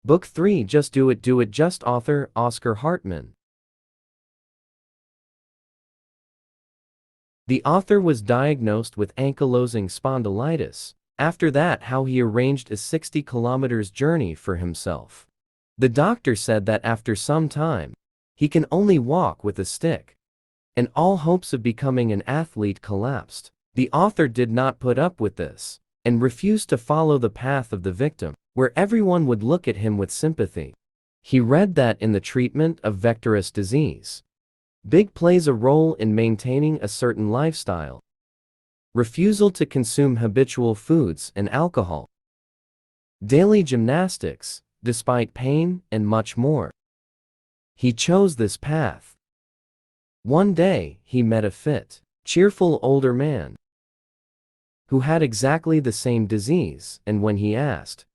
Book 3 Just Do It, Do It Just. Author Oskar Hartmann. The author was diagnosed with ankylosing spondylitis. After that, how he arranged a 60 kilometers journey for himself. The doctor said that after some time, he can only walk with a stick, and all hopes of becoming an athlete collapsed. The author did not put up with this, and refused to follow the path of the victim, where everyone would look at him with sympathy. He read that in the treatment of vectorious disease, big plays a role in maintaining a certain lifestyle. Refusal to consume habitual foods and alcohol, daily gymnastics, despite pain, and much more. He chose this path. One day, he met a fit, cheerful older man who had exactly the same disease, and when he asked,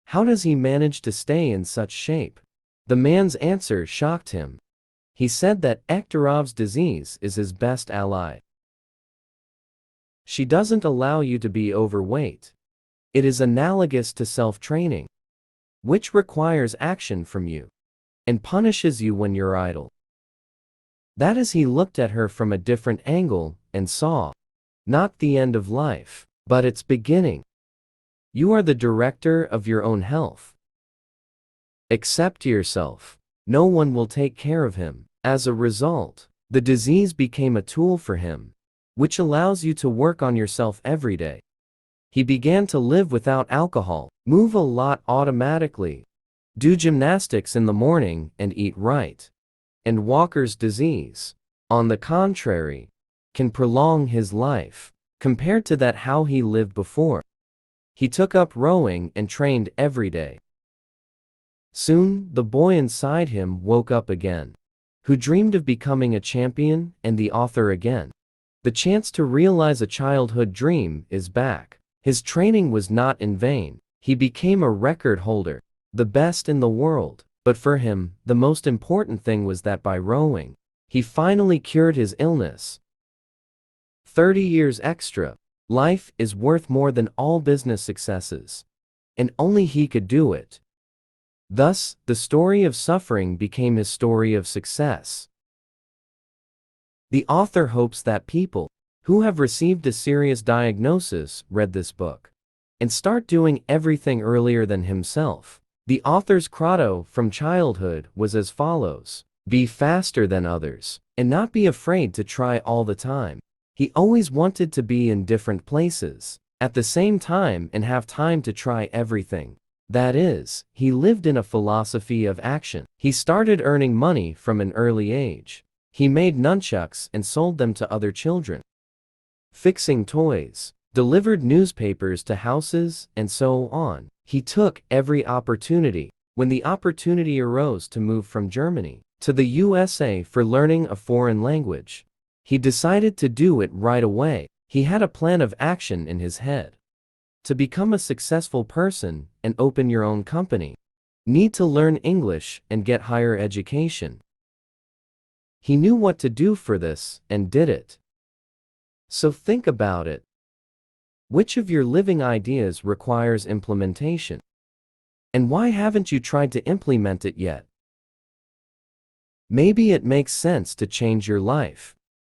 "How does he manage to stay in such shape?" the man's answer shocked him. He said that Ektorov's disease is his best ally. She doesn't allow you to be overweight. It is analogous to self-training, which requires action from you and punishes you when you're idle. That is, he looked at her from a different angle and saw, not the end of life, but its beginning. You are the director of your own health. Accept yourself. No one will take care of him. As a result, the disease became a tool for him, which allows you to work on yourself every day. He began to live without alcohol, move a lot automatically, do gymnastics in the morning and eat right. And Walker's disease, on the contrary, can prolong his life, compared to that how he lived before. He took up rowing and trained every day. Soon, the boy inside him woke up again, who dreamed of becoming a champion and the author again. The chance to realize a childhood dream is back. His training was not in vain. He became a record holder, the best in the world. But for him, the most important thing was that by rowing, he finally cured his illness. 30 years extra. Life is worth more than all business successes, and only he could do it. Thus, the story of suffering became his story of success. The author hopes that people who have received a serious diagnosis read this book and start doing everything earlier than himself. The author's credo from childhood was as follows: be faster than others, and not be afraid to try all the time. He always wanted to be in different places at the same time and have time to try everything. That is, he lived in a philosophy of action. He started earning money from an early age. He made nunchucks and sold them to other children, fixing toys, delivered newspapers to houses, and so on. He took every opportunity. When the opportunity arose to move from Germany to the USA for learning a foreign language, he decided to do it right away. He had a plan of action in his head. To become a successful person and open your own company, need to learn English and get higher education. He knew what to do for this and did it. So think about it. Which of your living ideas requires implementation? And why haven't you tried to implement it yet? Maybe it makes sense to change your life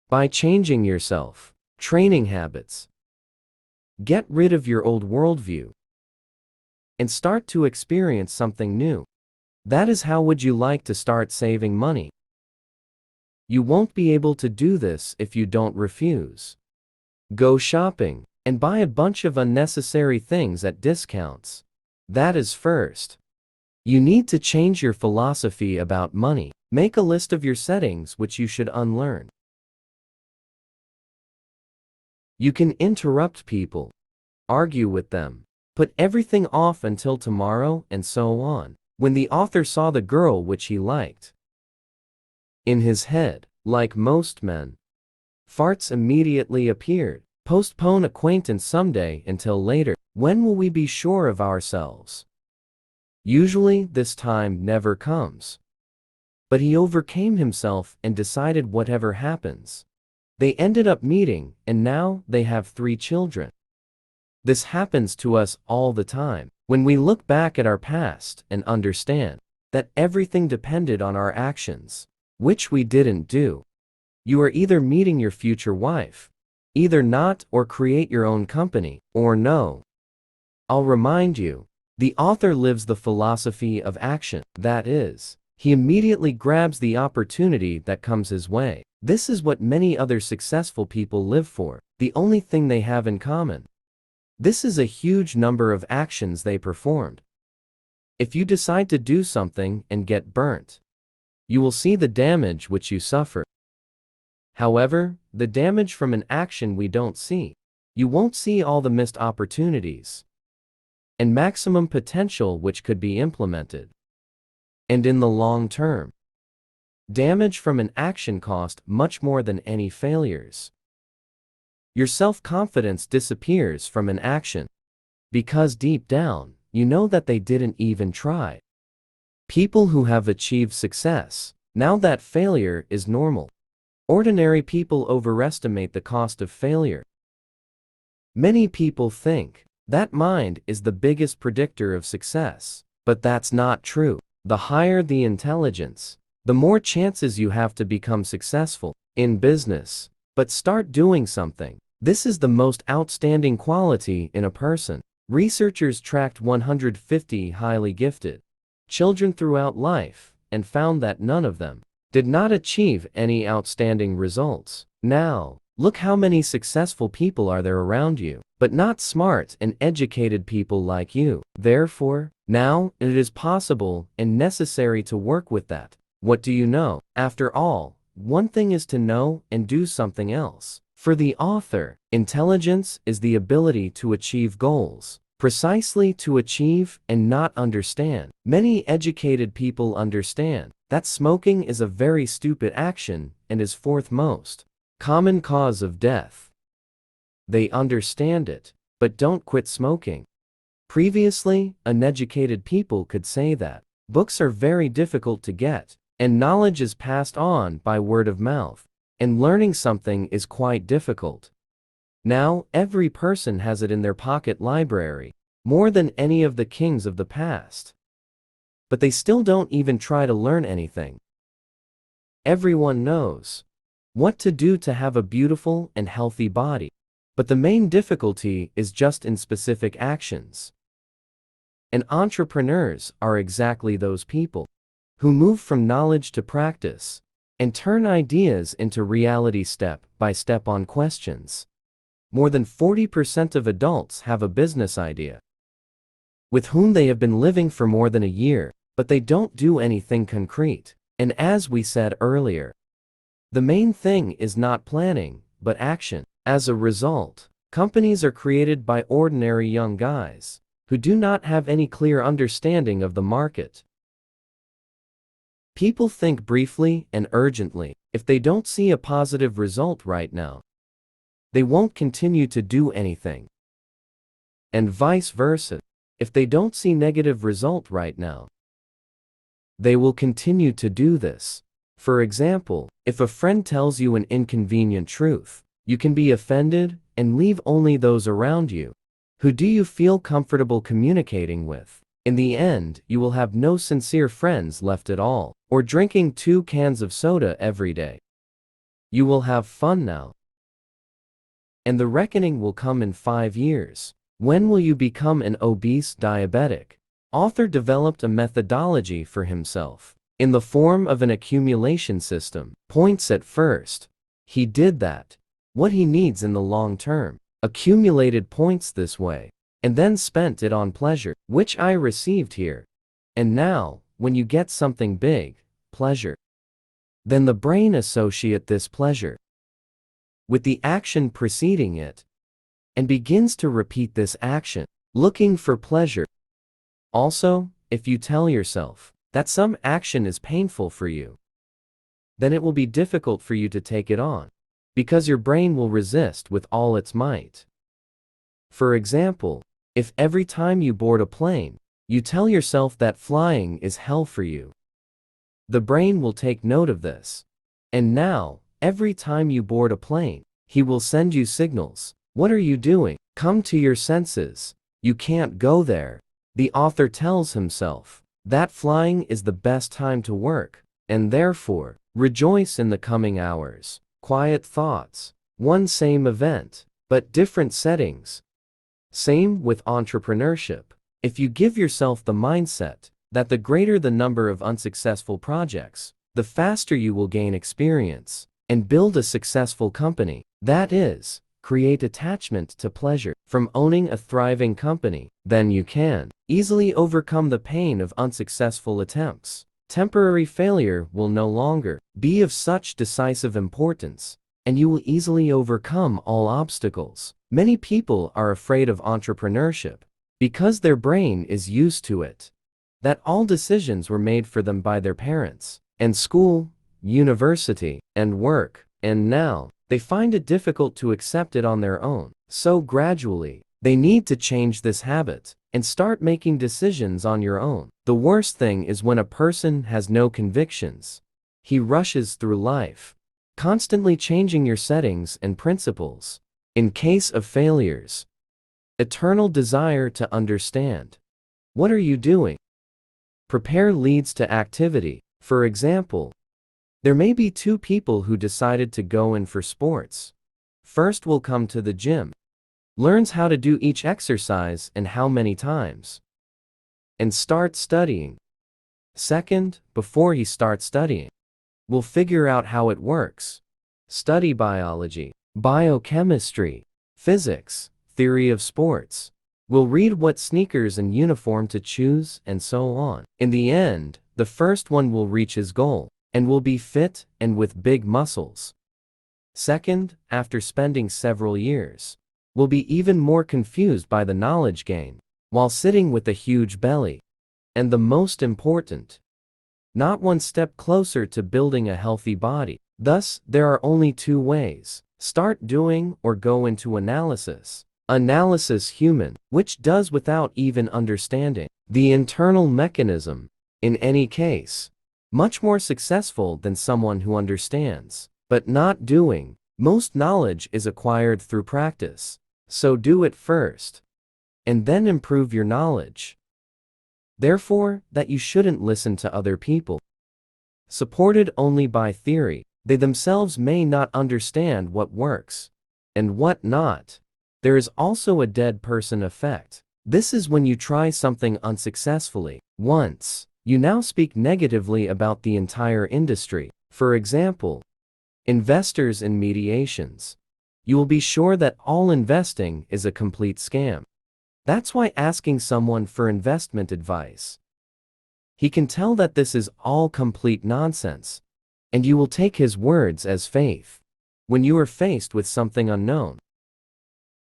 by changing yourself, training habits. Get rid of your old worldview and start to experience something new. That is how would you like to start saving money? You won't be able to do this if you don't refuse. Go shopping and buy a bunch of unnecessary things at discounts. That is first. You need to change your philosophy about money. Make a list of your settings which you should unlearn. You can interrupt people, argue with them, put everything off until tomorrow, and so on. When the author saw the girl which he liked, in his head, like most men, farts immediately appeared. Postpone acquaintance someday until later. When will we be sure of ourselves? Usually, this time never comes. But he overcame himself and decided whatever happens. They ended up meeting, and now they have 3 children. This happens to us all the time. When we look back at our past and understand that everything depended on our actions, which we didn't do, you are either meeting your future wife, either not, or create your own company, or no. I'll remind you, the author lives the philosophy of action. That is, he immediately grabs the opportunity that comes his way. This is what many other successful people live for, the only thing they have in common. This is a huge number of actions they performed. If you decide to do something and get burnt, you will see the damage which you suffer. However, the damage from an action we don't see. You won't see all the missed opportunities and maximum potential which could be implemented. And in the long term, damage from an action cost much more than any failures. Your self-confidence disappears from an action because deep down, you know that they didn't even try. People who have achieved success, now that failure is normal. Ordinary people overestimate the cost of failure. Many people think that mind is the biggest predictor of success, but that's not true. The higher the intelligence, the more chances you have to become successful in business. But start doing something. This is the most outstanding quality in a person. Researchers tracked 150 highly gifted children throughout life and found that none of them did not achieve any outstanding results. Now, look how many successful people are there around you, but not smart and educated people like you. Therefore, now it is possible and necessary to work with that. What do you know? After all, one thing is to know and do something else. For the author, intelligence is the ability to achieve goals, precisely to achieve and not understand. Many educated people understand that smoking is a very stupid action and is fourth most common cause of death. They understand it, but don't quit smoking. Previously, uneducated people could say that books are very difficult to get, and knowledge is passed on by word of mouth, and learning something is quite difficult. Now, every person has it in their pocket library, more than any of the kings of the past. But they still don't even try to learn anything. Everyone knows what to do to have a beautiful and healthy body, but the main difficulty is just in specific actions. And entrepreneurs are exactly those people who move from knowledge to practice and turn ideas into reality step by step on questions. More than 40% of adults have a business idea with whom they have been living for more than a year, but they don't do anything concrete. And as we said earlier, the main thing is not planning, but action. As a result, companies are created by ordinary young guys who do not have any clear understanding of the market. People think briefly and urgently. If they don't see a positive result right now, they won't continue to do anything. And vice versa. If they don't see negative result right now, they will continue to do this. For example, if a friend tells you an inconvenient truth, you can be offended and leave only those around you who do you feel comfortable communicating with. In the end, you will have no sincere friends left at all, or drinking 2 cans of soda every day. You will have fun now, and the reckoning will come in 5 years. When will you become an obese diabetic? Author developed a methodology for himself in the form of an accumulation system. Points at first. He did that. What he needs in the long term. Accumulated points this way. And then spent it on pleasure, which I received here. And now, when you get something big, pleasure, then the brain associate this pleasure with the action preceding it and begins to repeat this action, looking for pleasure. Also, if you tell yourself that some action is painful for you, then it will be difficult for you to take it on, because your brain will resist with all its might. For example, if every time you board a plane, you tell yourself that flying is hell for you, the brain will take note of this. And now, every time you board a plane, he will send you signals. What are you doing? Come to your senses. You can't go there. The author tells himself that flying is the best time to work, and therefore, rejoice in the coming hours. Quiet thoughts. One same event, but different settings. Same with entrepreneurship. If you give yourself the mindset that the greater the number of unsuccessful projects, the faster you will gain experience and build a successful company. That is, create attachment to pleasure from owning a thriving company, then you can easily overcome the pain of unsuccessful attempts. Temporary failure will no longer be of such decisive importance, and you will easily overcome all obstacles. Many people are afraid of entrepreneurship because their brain is used to it, that all decisions were made for them by their parents, and school, university, and work, and now they find it difficult to accept it on their own. So gradually, they need to change this habit and start making decisions on your own. The worst thing is when a person has no convictions. He rushes through life, constantly changing your settings and principles. In case of failures, eternal desire to understand. What are you doing? Prepare leads to activity. For example, there may be two people who decided to go in for sports. First will come to the gym, learns how to do each exercise and how many times, and start studying. Second, before he starts studying, will figure out how it works. Study biology, biochemistry, physics, theory of sports. Will read what sneakers and uniform to choose, and so on. In the end, the first one will reach his goal and will be fit and with big muscles. Second, after spending several years, will be even more confused by the knowledge gain while sitting with a huge belly. And the most important, not one step closer to building a healthy body. Thus, there are only two ways: start doing or go into analysis. Analysis human, which does without even understanding the internal mechanism. In any case, much more successful than someone who understands, but not doing. Most knowledge is acquired through practice, so do it first, and then improve your knowledge. Therefore, that you shouldn't listen to other people. Supported only by theory, they themselves may not understand what works and what not. There is also a dead person effect. This is when you try something unsuccessfully once, you now speak negatively about the entire industry. For example, investors in mediations. You will be sure that all investing is a complete scam. That's why asking someone for investment advice, he can tell that this is all complete nonsense, and you will take his words as faith. When you are faced with something unknown,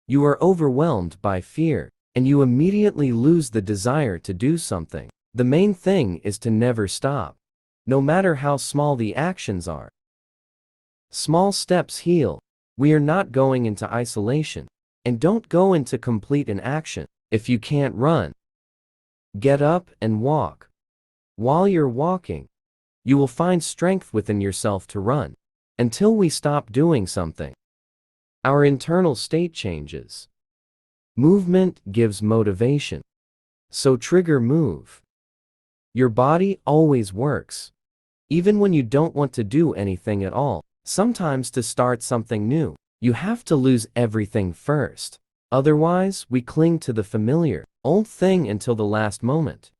you are overwhelmed by fear, and you immediately lose the desire to do something. The main thing is to never stop, no matter how small the actions are. Small steps heal. We are not going into isolation, and don't go into complete inaction. If you can't run, get up and walk. While you're walking, you will find strength within yourself to run. Until we stop doing something, our internal state changes. Movement gives motivation. So trigger move. Your body always works, even when you don't want to do anything at all. Sometimes to start something new, you have to lose everything first. Otherwise, we cling to the familiar, old thing until the last moment.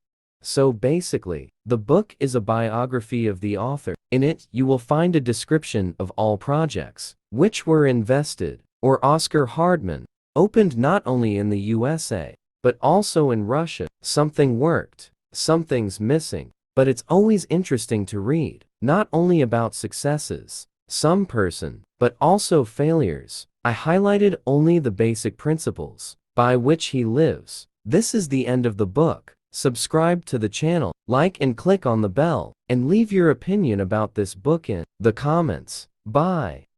So basically, the book is a biography of the author. In it, you will find a description of all projects which were invested, or Oskar Hartmann, opened not only in the USA, but also in Russia. Something worked, something's missing, but it's always interesting to read, not only about successes, some person, but also failures. I highlighted only the basic principles by which he lives. This is the end of the book. Subscribe to the channel, like and click on the bell, and leave your opinion about this book in the comments. Bye.